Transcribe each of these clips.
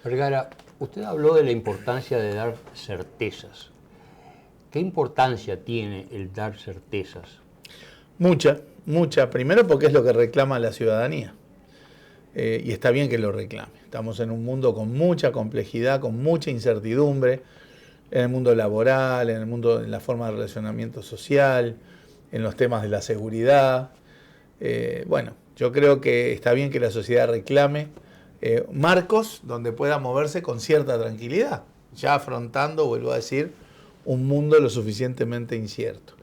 Vergara, usted habló de la importancia de dar certezas. ¿Qué importancia tiene el dar certezas? Mucha, mucha. Primero porque es lo que reclama la ciudadanía. Y está bien que lo reclame. Estamos en un mundo con mucha complejidad, con mucha incertidumbre, en el mundo laboral, en el mundo, en la forma de relacionamiento social, en los temas de la seguridad. Bueno, yo creo que está bien que la sociedad reclame marcos donde pueda moverse con cierta tranquilidad, ya afrontando, vuelvo a decir, un mundo lo suficientemente incierto.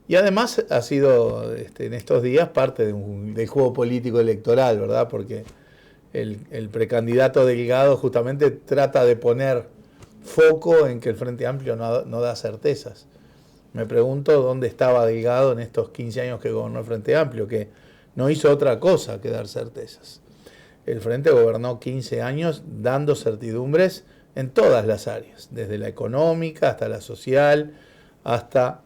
Y además ha sido en estos días parte del juego político electoral, ¿verdad? Porque el precandidato Delgado justamente trata de poner foco en que el Frente Amplio no da certezas. Me pregunto dónde estaba Delgado en estos 15 años que gobernó el Frente Amplio, que no hizo otra cosa que dar certezas. El Frente gobernó 15 años dando certidumbres en todas las áreas, desde la económica hasta la social, hasta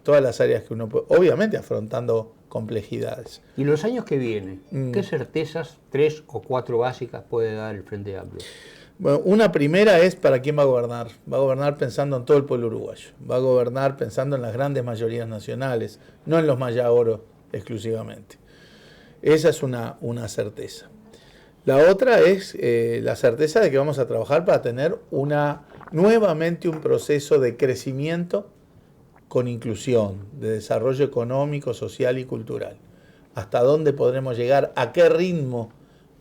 todas las áreas que uno puede, obviamente afrontando complejidades. Y los años que vienen, ¿qué certezas, 3 o 4 básicas, puede dar el Frente Amplio? Bueno, una primera es para quién va a gobernar. Va a gobernar pensando en todo el pueblo uruguayo. Va a gobernar pensando en las grandes mayorías nacionales, no en los Mayaoro exclusivamente. Esa es una certeza. La otra es la certeza de que vamos a trabajar para tener nuevamente un proceso de crecimiento con inclusión, de desarrollo económico, social y cultural. Hasta dónde podremos llegar, a qué ritmo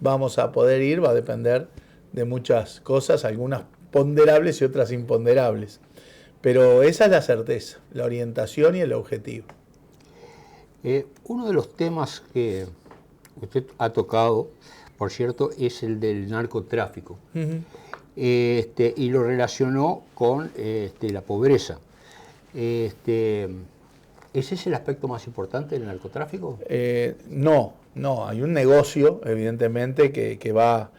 vamos a poder ir, va a depender de muchas cosas, algunas ponderables y otras imponderables. Pero esa es la certeza, la orientación y el objetivo. Uno de los temas que usted ha tocado, por cierto, es el del narcotráfico. Y lo relacionó con la pobreza. ¿Ese es el aspecto más importante del narcotráfico? No, hay un negocio, evidentemente, que va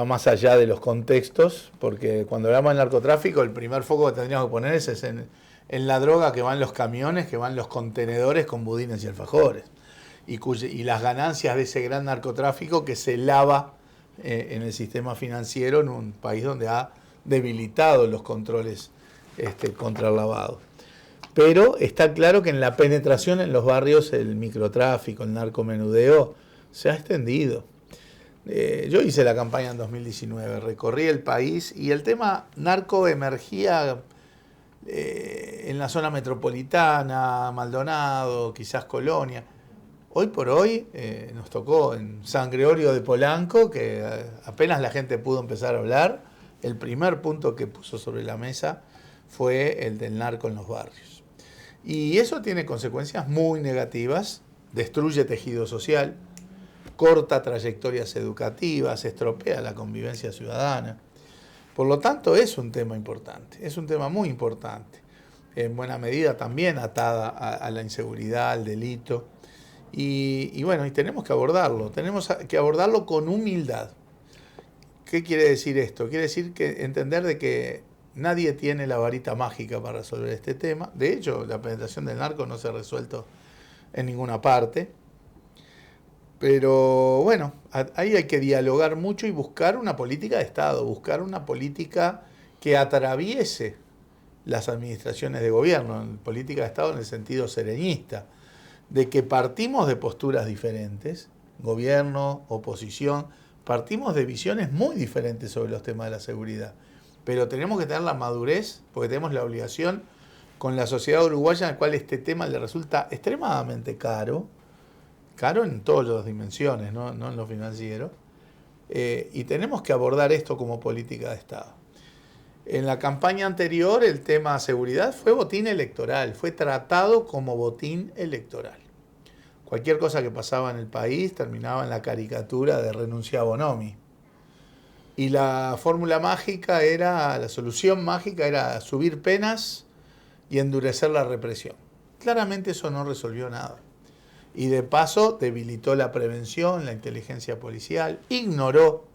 más allá de los contextos, porque cuando hablamos del narcotráfico, el primer foco que tendríamos que poner es en la droga que va en los camiones, que va en los contenedores con budines y alfajores, y las ganancias de ese gran narcotráfico que se lava en el sistema financiero en un país donde ha debilitado los controles contra el lavado. Pero está claro que en la penetración en los barrios el microtráfico, el narcomenudeo se ha extendido. Yo hice la campaña en 2019, recorrí el país y el tema narco emergía en la zona metropolitana, Maldonado, quizás Colonia. Hoy por hoy nos tocó en San Gregorio de Polanco, que apenas la gente pudo empezar a hablar, el primer punto que puso sobre la mesa fue el del narco en los barrios. Y eso tiene consecuencias muy negativas, destruye tejido social, corta trayectorias educativas, estropea la convivencia ciudadana. Por lo tanto, es un tema importante, es un tema muy importante, en buena medida también atada a la inseguridad, al delito. Y bueno, y tenemos que abordarlo con humildad. ¿Qué quiere decir esto? Quiere decir que entender de que nadie tiene la varita mágica para resolver este tema. De hecho, la penetración del narco no se ha resuelto en ninguna parte. Pero bueno, ahí hay que dialogar mucho y buscar una política de Estado, buscar una política que atraviese las administraciones de gobierno, política de Estado en el sentido sereñista, de que partimos de posturas diferentes, gobierno, oposición, partimos de visiones muy diferentes sobre los temas de la seguridad. Pero tenemos que tener la madurez, porque tenemos la obligación con la sociedad uruguaya en la cual este tema le resulta extremadamente caro en todas las dimensiones, no en lo financiero, y tenemos que abordar esto como política de Estado. En la campaña anterior el tema seguridad fue botín electoral, fue tratado como botín electoral. Cualquier cosa que pasaba en el país terminaba en la caricatura de renuncia a Bonomi. Y la fórmula mágica la solución mágica era subir penas y endurecer la represión. Claramente eso no resolvió nada. Y de paso debilitó la prevención, la inteligencia policial, ignoró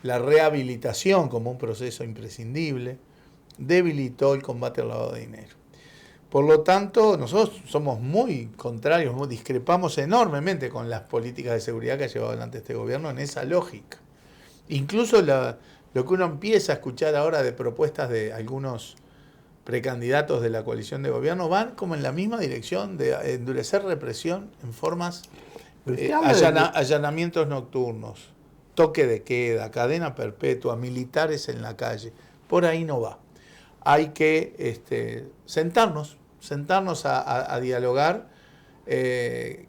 la rehabilitación como un proceso imprescindible, debilitó el combate al lavado de dinero. Por lo tanto, nosotros somos muy contrarios, discrepamos enormemente con las políticas de seguridad que ha llevado adelante este gobierno en esa lógica. Incluso lo que uno empieza a escuchar ahora de propuestas de algunos precandidatos de la coalición de gobierno van como en la misma dirección de endurecer represión en formas, Pero usted habla de... allanamientos nocturnos, toque de queda, cadena perpetua, militares en la calle. Por ahí no va. Hay que sentarnos a dialogar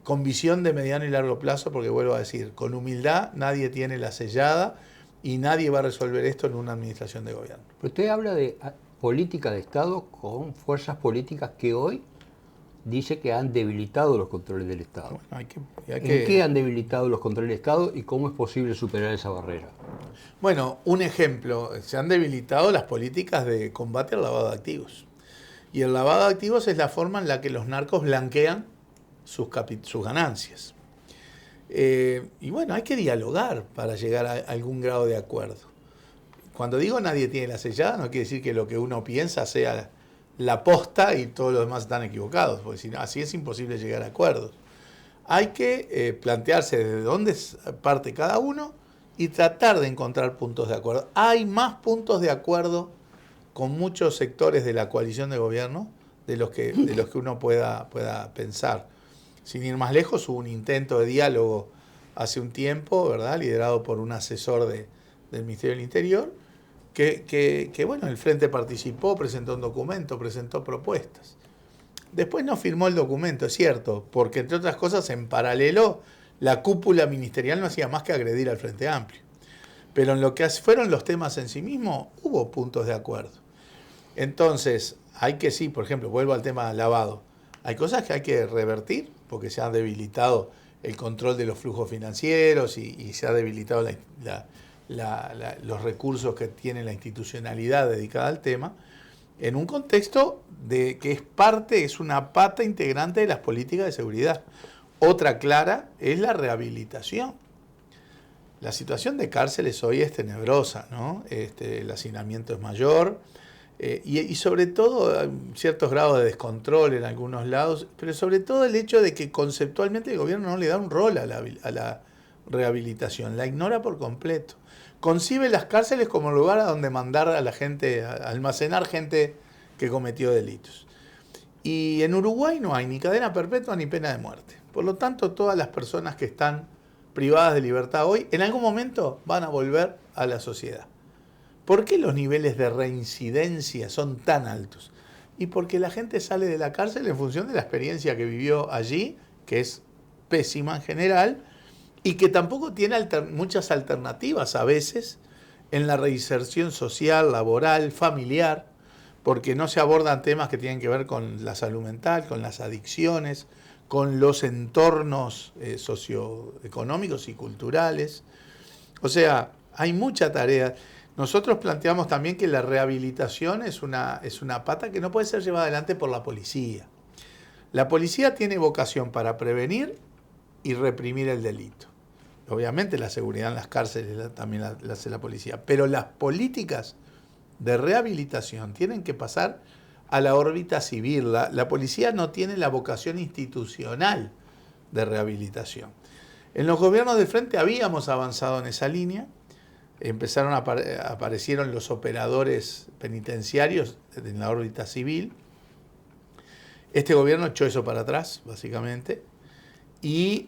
con visión de mediano y largo plazo, porque vuelvo a decir, con humildad nadie tiene la sellada y nadie va a resolver esto en una administración de gobierno. Pero usted habla de política de Estado con fuerzas políticas que hoy dice que han debilitado los controles del Estado. Bueno, ¿En qué han debilitado los controles del Estado y cómo es posible superar esa barrera? Bueno, un ejemplo, se han debilitado las políticas de combate al lavado de activos. Y el lavado de activos es la forma en la que los narcos blanquean sus ganancias. Y bueno, hay que dialogar para llegar a algún grado de acuerdo. Cuando digo nadie tiene la sellada, no quiere decir que lo que uno piensa sea la posta y todos los demás están equivocados, porque si no, así es imposible llegar a acuerdos. Hay que plantearse desde dónde parte cada uno y tratar de encontrar puntos de acuerdo. Hay más puntos de acuerdo con muchos sectores de la coalición de gobierno de los que uno pueda pensar. Sin ir más lejos, hubo un intento de diálogo hace un tiempo, ¿verdad?, liderado por un asesor del Ministerio del Interior, que bueno, el Frente participó, presentó un documento, presentó propuestas. Después no firmó el documento, es cierto, porque entre otras cosas, en paralelo, la cúpula ministerial no hacía más que agredir al Frente Amplio. Pero en lo que fueron los temas en sí mismos, hubo puntos de acuerdo. Entonces, hay que sí, por ejemplo, vuelvo al tema del lavado. Hay cosas que hay que revertir, porque se ha debilitado el control de los flujos financieros y se ha debilitado los recursos que tiene la institucionalidad dedicada al tema, en un contexto de que es una pata integrante de las políticas de seguridad. Otra clara es la rehabilitación. La situación de cárceles hoy es tenebrosa, ¿no? El hacinamiento es mayor y sobre todo hay ciertos grados de descontrol en algunos lados, pero sobre todo el hecho de que conceptualmente el gobierno no le da un rol a la rehabilitación, la ignora por completo. Concibe las cárceles como lugar a donde mandar a la gente, a almacenar gente que cometió delitos. Y en Uruguay no hay ni cadena perpetua ni pena de muerte. Por lo tanto, todas las personas que están privadas de libertad hoy, en algún momento van a volver a la sociedad. ¿Por qué los niveles de reincidencia son tan altos? Y porque la gente sale de la cárcel en función de la experiencia que vivió allí, que es pésima en general, y que tampoco tiene muchas alternativas a veces en la reinserción social, laboral, familiar, porque no se abordan temas que tienen que ver con la salud mental, con las adicciones, con los entornos socioeconómicos y culturales. O sea, hay mucha tarea. Nosotros planteamos también que la rehabilitación es una pata que no puede ser llevada adelante por la policía. La policía tiene vocación para prevenir y reprimir el delito. Obviamente la seguridad en las cárceles también la hace la policía, pero las políticas de rehabilitación tienen que pasar a la órbita civil. La policía no tiene la vocación institucional de rehabilitación. En los gobiernos de frente habíamos avanzado en esa línea, aparecieron los operadores penitenciarios en la órbita civil. Este gobierno echó eso para atrás, básicamente, y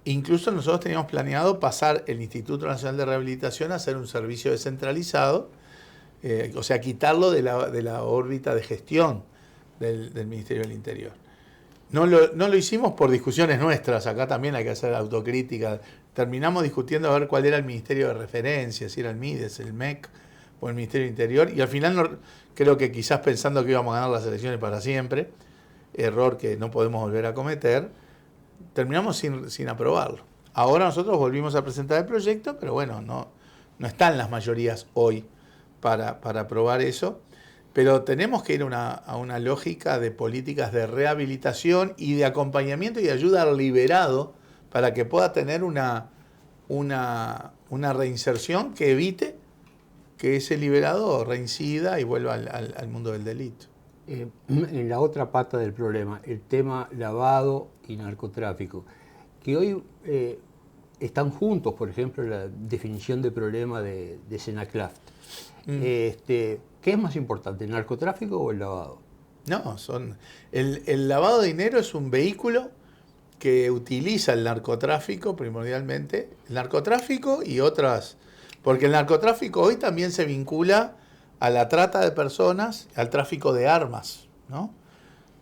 incluso nosotros teníamos planeado pasar el Instituto Nacional de Rehabilitación a ser un servicio descentralizado, o sea, quitarlo de la órbita de gestión del Ministerio del Interior. No lo hicimos por discusiones nuestras, acá también hay que hacer autocrítica. Terminamos discutiendo a ver cuál era el ministerio de referencia, si era el MIDES, el MEC o el Ministerio del Interior, y al final creo que quizás pensando que íbamos a ganar las elecciones para siempre, error que no podemos volver a cometer, terminamos sin aprobarlo. Ahora nosotros volvimos a presentar el proyecto, pero bueno, no están las mayorías hoy para aprobar eso, pero tenemos que ir a una lógica de políticas de rehabilitación y de acompañamiento y de ayuda al liberado para que pueda tener una reinserción que evite que ese liberado reincida y vuelva al mundo del delito. En la otra pata del problema, el tema lavado y narcotráfico, que hoy están juntos, por ejemplo, la definición de problema de Senaclaft. ¿Qué es más importante, el narcotráfico o el lavado? No, el lavado de dinero es un vehículo que utiliza el narcotráfico primordialmente, el narcotráfico y otras, porque el narcotráfico hoy también se vincula a la trata de personas, al tráfico de armas, ¿no?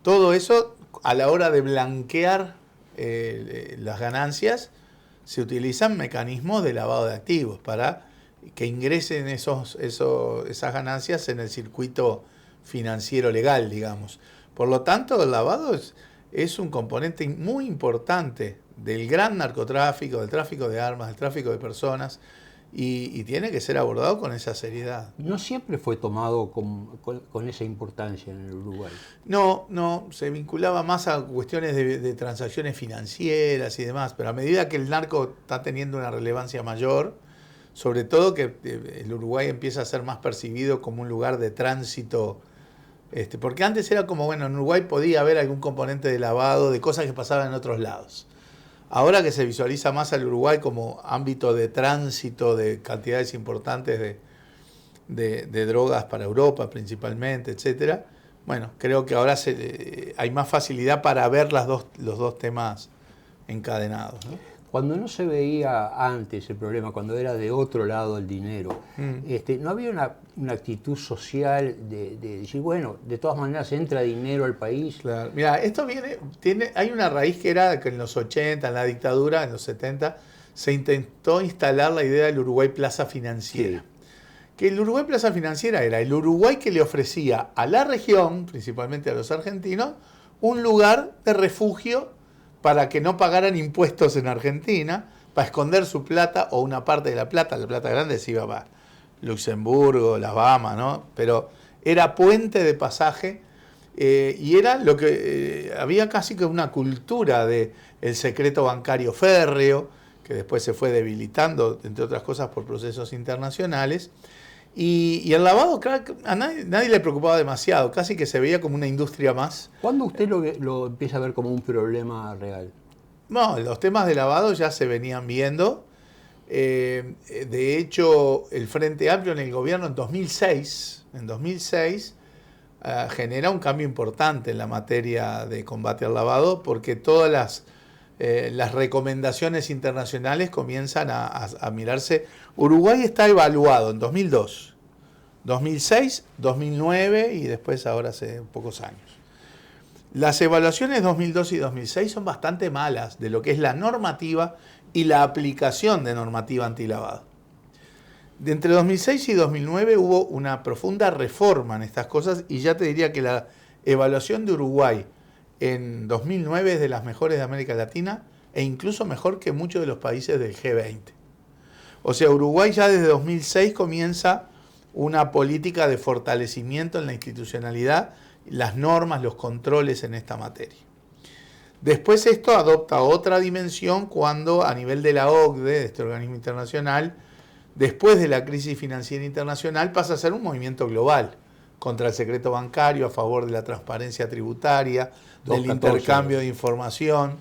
Todo eso, a la hora de blanquear las ganancias, se utilizan mecanismos de lavado de activos para que ingresen esas ganancias en el circuito financiero legal, digamos. Por lo tanto, el lavado es un componente muy importante del gran narcotráfico, del tráfico de armas, del tráfico de personas, y tiene que ser abordado con esa seriedad. No siempre fue tomado con esa importancia en el Uruguay. No, se vinculaba más a cuestiones de transacciones financieras y demás, pero a medida que el narco está teniendo una relevancia mayor, sobre todo que el Uruguay empieza a ser más percibido como un lugar de tránsito, porque antes era como, bueno, en Uruguay podía haber algún componente de lavado, de cosas que pasaban en otros lados. Ahora que se visualiza más al Uruguay como ámbito de tránsito de cantidades importantes de drogas para Europa principalmente, etcétera, bueno, creo que ahora hay más facilidad para ver los dos temas encadenados, ¿no? Cuando no se veía antes el problema, cuando era de otro lado el dinero, ¿no había una actitud social de decir, bueno, de todas maneras entra dinero al país? Claro. Mira, esto hay una raíz que era que en los 80, en la dictadura, en los 70, se intentó instalar la idea del Uruguay Plaza Financiera. Sí. Que el Uruguay Plaza Financiera era el Uruguay que le ofrecía a la región, principalmente a los argentinos, un lugar de refugio para que no pagaran impuestos en Argentina, para esconder su plata o una parte de la plata grande se iba para Luxemburgo, las Bahamas, ¿no? Pero era puente de pasaje y era lo que había casi que una cultura de el secreto bancario férreo, que después se fue debilitando, entre otras cosas, por procesos internacionales. Y el lavado, claro, a nadie le preocupaba demasiado, casi que se veía como una industria más. ¿Cuándo usted lo empieza a ver como un problema real? No, los temas de lavado ya se venían viendo. De hecho, el Frente Amplio en el gobierno en 2006 genera un cambio importante en la materia de combate al lavado, porque todas las recomendaciones internacionales comienzan a mirarse. Uruguay está evaluado en 2002, 2006, 2009 y después ahora hace pocos años. Las evaluaciones 2002 y 2006 son bastante malas de lo que es la normativa y la aplicación de normativa antilavado. De entre 2006 y 2009 hubo una profunda reforma en estas cosas y ya te diría que la evaluación de Uruguay en 2009 es de las mejores de América Latina e incluso mejor que muchos de los países del G20. O sea, Uruguay ya desde 2006 comienza una política de fortalecimiento en la institucionalidad, las normas, los controles en esta materia. Después esto adopta otra dimensión cuando a nivel de la OCDE, de este organismo internacional, después de la crisis financiera internacional pasa a ser un movimiento global contra el secreto bancario, a favor de la transparencia tributaria, del intercambio de información.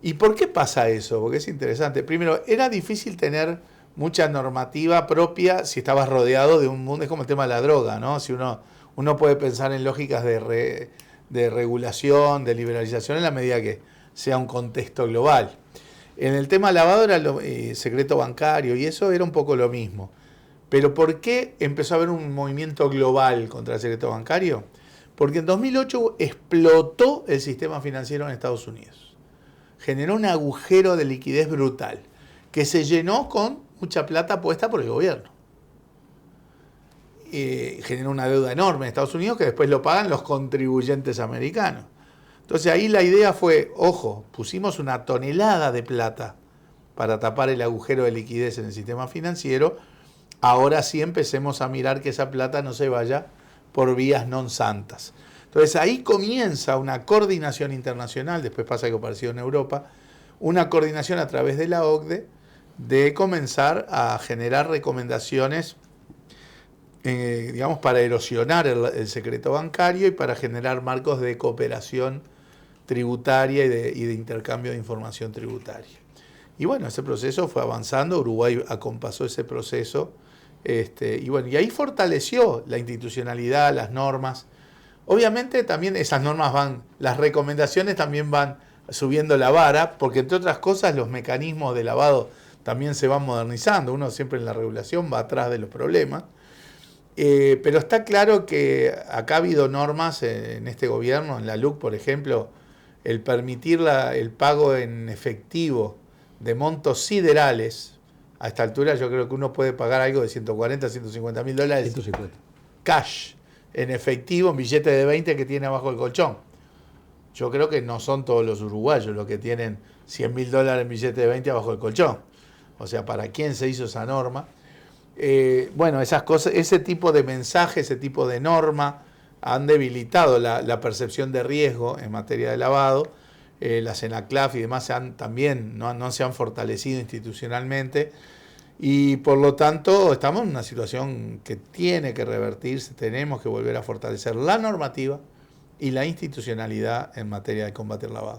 ¿Y por qué pasa eso? Porque es interesante. Primero, era difícil tener mucha normativa propia si estabas rodeado de un mundo, es como el tema de la droga, ¿no? Si uno puede pensar en lógicas de regulación, de liberalización en la medida que sea un contexto global. En el tema lavado era secreto bancario y eso era un poco lo mismo. Pero ¿por qué empezó a haber un movimiento global contra el secreto bancario? Porque en 2008 explotó el sistema financiero en Estados Unidos. Generó un agujero de liquidez brutal que se llenó con mucha plata puesta por el gobierno. Generó una deuda enorme en Estados Unidos que después lo pagan los contribuyentes americanos. Entonces ahí la idea fue, ojo, pusimos una tonelada de plata para tapar el agujero de liquidez en el sistema financiero, ahora sí empecemos a mirar que esa plata no se vaya por vías non santas. Entonces ahí comienza una coordinación internacional, después pasa algo parecido en Europa, una coordinación a través de la OCDE de comenzar a generar recomendaciones digamos, para erosionar el secreto bancario y para generar marcos de cooperación tributaria y de intercambio de información tributaria. Y bueno, ese proceso fue avanzando, Uruguay acompasó ese proceso, y bueno, y ahí fortaleció la institucionalidad, las normas. Obviamente también esas normas las recomendaciones también van subiendo la vara, porque entre otras cosas los mecanismos de lavado también se van modernizando. Uno siempre en la regulación va atrás de los problemas. Pero está claro que acá ha habido normas en este gobierno, en la LUC, por ejemplo, el permitir el pago en efectivo de montos siderales. A esta altura yo creo que uno puede pagar algo de 140, 150 mil dólares 150. Cash, en efectivo, en billete de 20 que tiene abajo el colchón. Yo creo que no son todos los uruguayos los que tienen 100 mil dólares en billete de 20 abajo el colchón. O sea, ¿para quién se hizo esa norma? Bueno, esas cosas, ese tipo de mensaje, ese tipo de norma han debilitado la percepción de riesgo en materia de lavado. La CENACLAF y demás también no se han fortalecido institucionalmente y por lo tanto estamos en una situación que tiene que revertirse, tenemos que volver a fortalecer la normativa y la institucionalidad en materia de combate al lavado.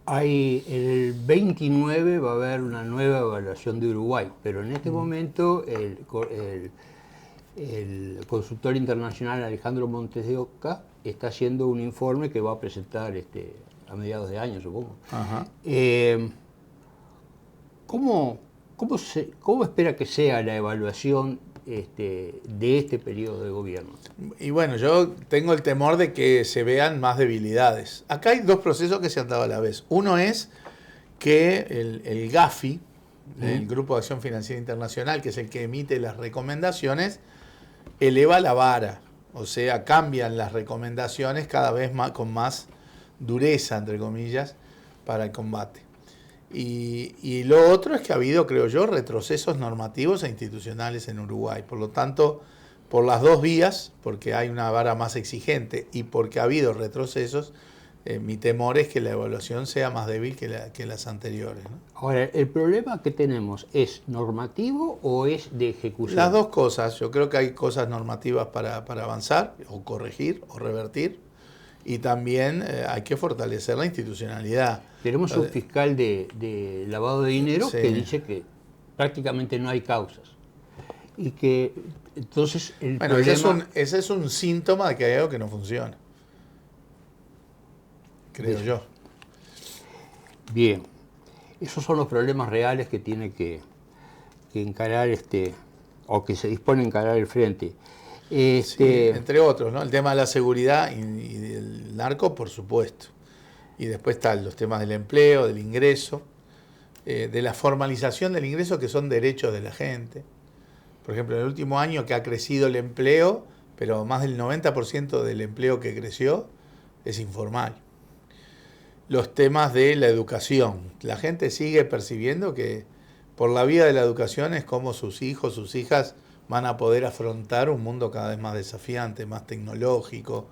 El 29 va a haber una nueva evaluación de Uruguay, pero en este momento el consultor internacional Alejandro Montes de Oca está haciendo un informe que va a presentar a mediados de año, supongo. Ajá. ¿Cómo espera que sea la evaluación de este periodo de gobierno? Y bueno, yo tengo el temor de que se vean más debilidades. Acá hay dos procesos que se han dado a la vez. Uno es que el GAFI, el Grupo de Acción Financiera Internacional, que es el que emite las recomendaciones, eleva la vara. O sea, cambian las recomendaciones cada vez más, con más dureza, entre comillas, para el combate. Y lo otro es que ha habido, creo yo, retrocesos normativos e institucionales en Uruguay. Por lo tanto, por las dos vías, porque hay una vara más exigente y porque ha habido retrocesos, mi temor es que la evaluación sea más débil que las anteriores, ¿no? Ahora, ¿el problema que tenemos es normativo o es de ejecución? Las dos cosas. Yo creo que hay cosas normativas para avanzar, o corregir, o revertir. Y también hay que fortalecer la institucionalidad. Tenemos un fiscal de lavado de dinero que dice que prácticamente no hay causas. Y que entonces el problema... ese es un síntoma de que hay algo que no funciona. Creo yo. Bien. Esos son los problemas reales que tiene que encarar o que se dispone a encarar el frente. Sí, entre otros, ¿no? El tema de la seguridad y del narco, por supuesto. Y después están los temas del empleo, del ingreso, de la formalización del ingreso, que son derechos de la gente. Por ejemplo, en el último año que ha crecido el empleo, pero más del 90% del empleo que creció es informal. Los temas de la educación. La gente sigue percibiendo que por la vía de la educación es como sus hijos, sus hijas van a poder afrontar un mundo cada vez más desafiante, más tecnológico,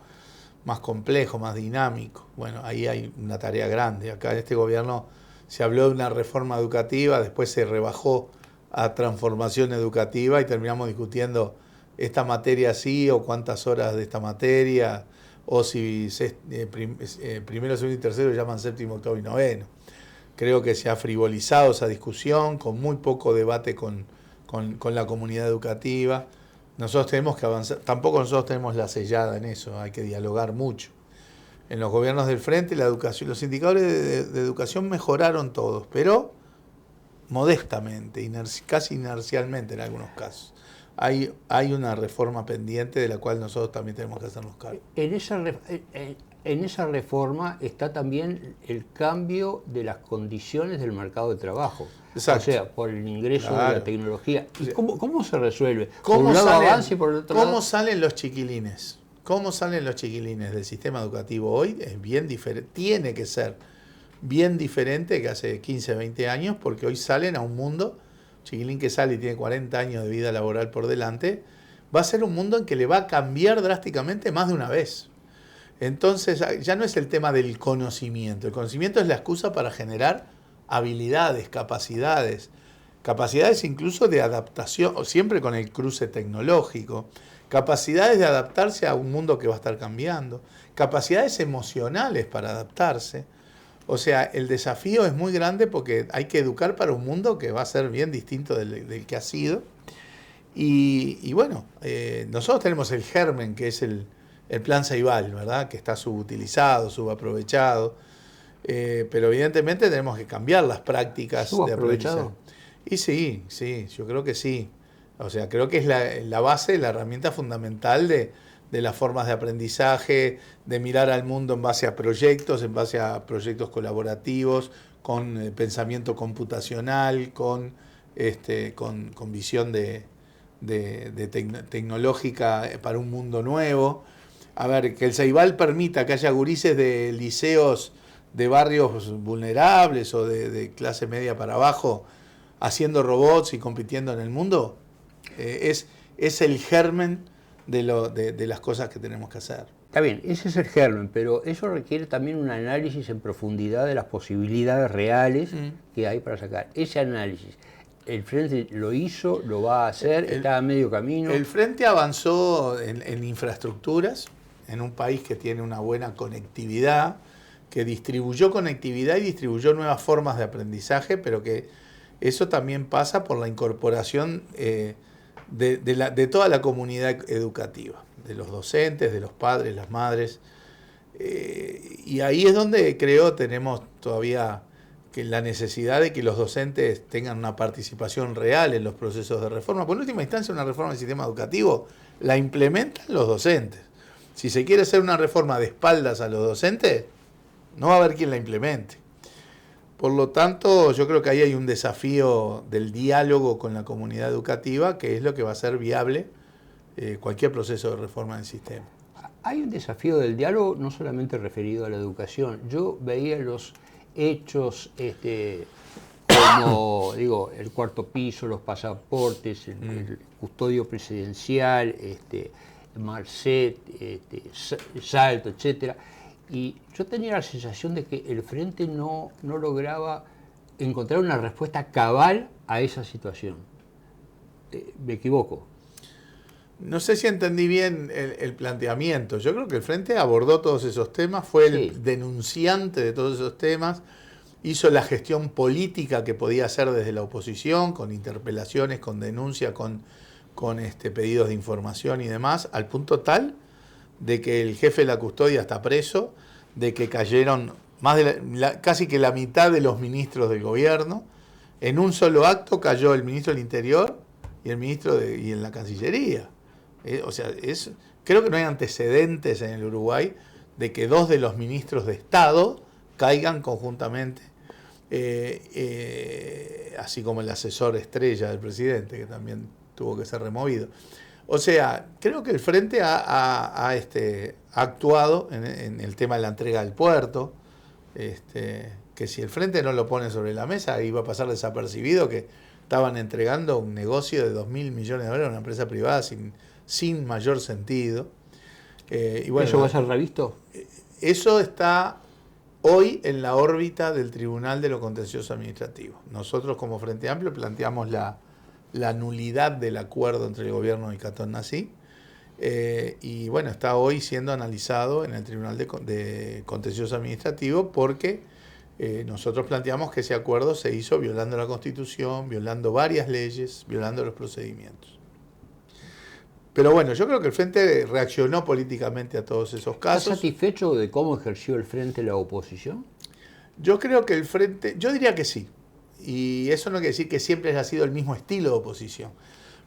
más complejo, más dinámico. Bueno, ahí hay una tarea grande. Acá en este gobierno se habló de una reforma educativa, después se rebajó a transformación educativa y terminamos discutiendo esta materia sí o cuántas horas de esta materia, o si primero, segundo y tercero llaman séptimo, octavo y noveno. Creo que se ha frivolizado esa discusión con muy poco debate con la comunidad educativa. Nosotros tenemos que avanzar, tampoco nosotros tenemos la sellada en eso, hay que dialogar mucho. En los gobiernos del frente, la educación, los indicadores de educación mejoraron todos, pero modestamente, casi inercialmente en algunos casos. Hay una reforma pendiente de la cual nosotros también tenemos que hacernos cargo. En esa reforma está también el cambio de las condiciones del mercado de trabajo. Exacto. O sea, por el ingreso de la tecnología. ¿Y cómo se resuelve? Por un lado avance y por el otro lado... ¿Cómo salen los chiquilines? ¿Cómo salen los chiquilines del sistema educativo hoy? Es bien diferente, tiene que ser bien diferente que hace 15, 20 años, porque hoy salen a un mundo, chiquilín que sale y tiene 40 años de vida laboral por delante, va a ser un mundo en que le va a cambiar drásticamente más de una vez. Entonces, ya no es el tema del conocimiento. El conocimiento es la excusa para generar habilidades, capacidades incluso de adaptación, siempre con el cruce tecnológico, capacidades de adaptarse a un mundo que va a estar cambiando, capacidades emocionales para adaptarse. O sea, el desafío es muy grande porque hay que educar para un mundo que va a ser bien distinto del que ha sido. Y bueno, nosotros tenemos el germen, que es el plan Ceibal, ¿verdad? Que está subutilizado, subaprovechado. Pero evidentemente tenemos que cambiar las prácticas de aprendizaje. Y sí, yo creo que sí. O sea, creo que es la base, la herramienta fundamental de las formas de aprendizaje, de mirar al mundo en base a proyectos colaborativos, con pensamiento computacional, con visión tecnológica para un mundo nuevo. A ver, que el Ceibal permita que haya gurises de liceos de barrios vulnerables o de clase media para abajo haciendo robots y compitiendo en el mundo, es el germen de las cosas que tenemos que hacer. Está bien, ese es el germen, pero eso requiere también un análisis en profundidad de las posibilidades reales que hay para sacar. Ese análisis, ¿el Frente lo hizo, lo va a hacer, está a medio camino? El Frente avanzó en infraestructuras, en un país que tiene una buena conectividad, que distribuyó conectividad y distribuyó nuevas formas de aprendizaje, pero que eso también pasa por la incorporación de toda la comunidad educativa, de los docentes, de los padres, las madres. Y ahí es donde creo tenemos todavía que la necesidad de que los docentes tengan una participación real en los procesos de reforma. Por última instancia, una reforma del sistema educativo la implementan los docentes. Si se quiere hacer una reforma de espaldas a los docentes, no va a haber quien la implemente. Por lo tanto, yo creo que ahí hay un desafío del diálogo con la comunidad educativa, que es lo que va a hacer viable cualquier proceso de reforma del sistema. Hay un desafío del diálogo no solamente referido a la educación. Yo veía los hechos como digo, el cuarto piso, los pasaportes, el custodio presidencial, Marcet, Salto, etcétera. Y yo tenía la sensación de que el Frente no lograba encontrar una respuesta cabal a esa situación. ¿Me equivoco? No sé si entendí bien el planteamiento. Yo creo que el Frente abordó todos esos temas, fue el denunciante de todos esos temas, hizo la gestión política que podía hacer desde la oposición, con interpelaciones, con denuncias, con pedidos de información y demás, al punto tal de que el jefe de la custodia está preso, de que cayeron casi que la mitad de los ministros del gobierno. En un solo acto cayó el ministro del Interior y el ministro y en la Cancillería. O sea, creo que no hay antecedentes en el Uruguay de que dos de los ministros de Estado caigan conjuntamente, así como el asesor estrella del presidente, que también tuvo que ser removido. O sea, creo que el Frente ha actuado en el tema de la entrega del puerto, que si el Frente no lo pone sobre la mesa, iba a pasar desapercibido que estaban entregando un negocio de 2.000 millones de dólares a una empresa privada sin mayor sentido. Y bueno, ¿eso va a ser revisto? Eso está hoy en la órbita del Tribunal de lo Contencioso Administrativo. Nosotros como Frente Amplio planteamos la nulidad del acuerdo entre el gobierno y Catón Nasí, y bueno, está hoy siendo analizado en el Tribunal de Contencioso Administrativo porque nosotros planteamos que ese acuerdo se hizo violando la Constitución, violando varias leyes, violando los procedimientos. Pero bueno, yo creo que el Frente reaccionó políticamente a todos esos casos. ¿Estás satisfecho de cómo ejerció el Frente la oposición? Yo creo que el Frente, yo diría que sí. Y eso no quiere decir que siempre haya sido el mismo estilo de oposición.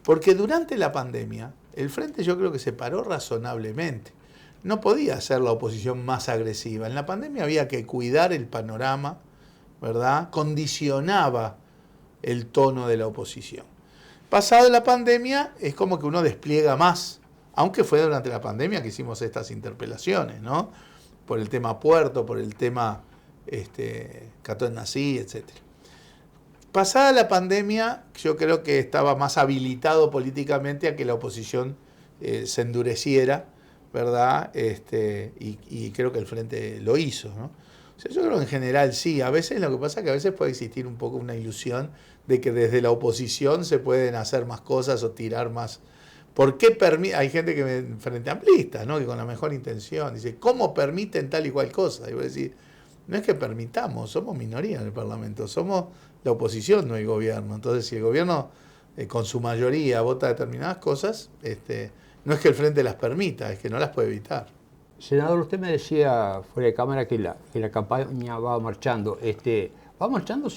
Porque durante la pandemia, el Frente yo creo que se paró razonablemente. No podía ser la oposición más agresiva. En la pandemia había que cuidar el panorama, ¿verdad? Condicionaba el tono de la oposición. Pasado la pandemia, es como que uno despliega más, aunque fue durante la pandemia que hicimos estas interpelaciones, ¿no? Por el tema puerto, por el tema Catón Nasí, etcétera. Pasada la pandemia, yo creo que estaba más habilitado políticamente a que la oposición se endureciera, ¿verdad? Y creo que el Frente lo hizo, ¿no? O sea, yo creo que en general sí. A veces lo que pasa es que a veces puede existir un poco una ilusión de que desde la oposición se pueden hacer más cosas o tirar más. ¿Por qué hay gente que Frente Amplista, ¿no? Que con la mejor intención dice, ¿cómo permiten tal y cual cosa? Y voy a decir, no es que permitamos, somos minoría en el Parlamento, somos la oposición, no el gobierno. Entonces, si el gobierno con su mayoría vota determinadas cosas, no es que el Frente las permita, es que no las puede evitar. Senador, usted me decía fuera de cámara que la campaña va marchando. ¿Va marchando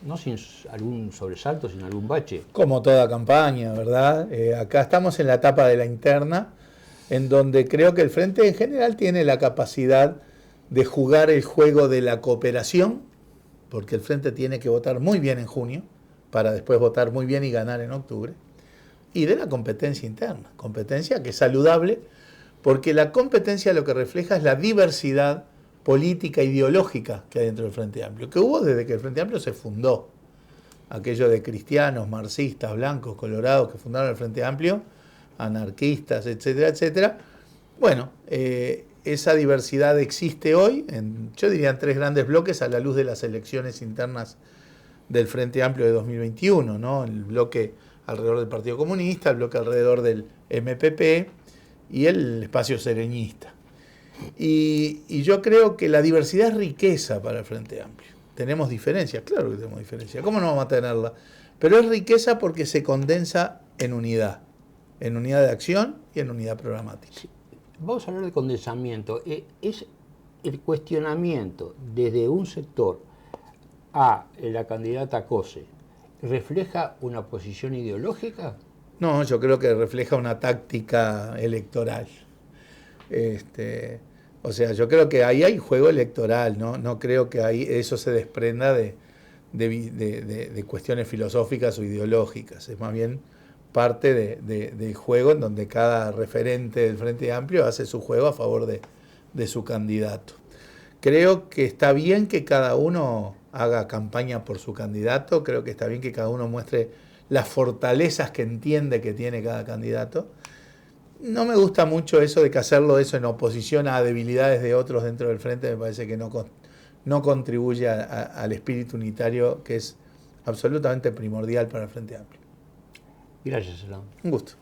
no sin algún sobresalto, sin algún bache? Como toda campaña, ¿verdad? Acá estamos en la etapa de la interna, en donde creo que el Frente en general tiene la capacidad de jugar el juego de la cooperación, porque el Frente tiene que votar muy bien en junio, para después votar muy bien y ganar en octubre, y de la competencia interna, competencia que es saludable, porque la competencia lo que refleja es la diversidad política, ideológica que hay dentro del Frente Amplio, que hubo desde que el Frente Amplio se fundó. Aquello de cristianos, marxistas, blancos, colorados que fundaron el Frente Amplio, anarquistas, etcétera, etcétera. Bueno, esa diversidad existe hoy, yo diría en 3 grandes bloques a la luz de las elecciones internas del Frente Amplio de 2021, ¿no? El bloque alrededor del Partido Comunista, el bloque alrededor del MPP y el espacio sereñista. Y yo creo que la diversidad es riqueza para el Frente Amplio. ¿Tenemos diferencias? Claro que tenemos diferencias. ¿Cómo no vamos a tenerla? Pero es riqueza porque se condensa en unidad de acción y en unidad programática. Sí. Vamos a hablar de condensamiento. ¿Es el cuestionamiento desde un sector a la candidata Cose refleja una posición ideológica? No, yo creo que refleja una táctica electoral. O sea, yo creo que ahí hay juego electoral, ¿no? No creo que ahí eso se desprenda de cuestiones filosóficas o ideológicas. Es más bien parte del juego en donde cada referente del Frente Amplio hace su juego a favor de su candidato. Creo que está bien que cada uno haga campaña por su candidato, creo que está bien que cada uno muestre las fortalezas que entiende que tiene cada candidato. No me gusta mucho eso de que hacerlo eso en oposición a debilidades de otros dentro del Frente, me parece que no contribuye al espíritu unitario que es absolutamente primordial para el Frente Amplio. Gracias, Elam. Un gusto.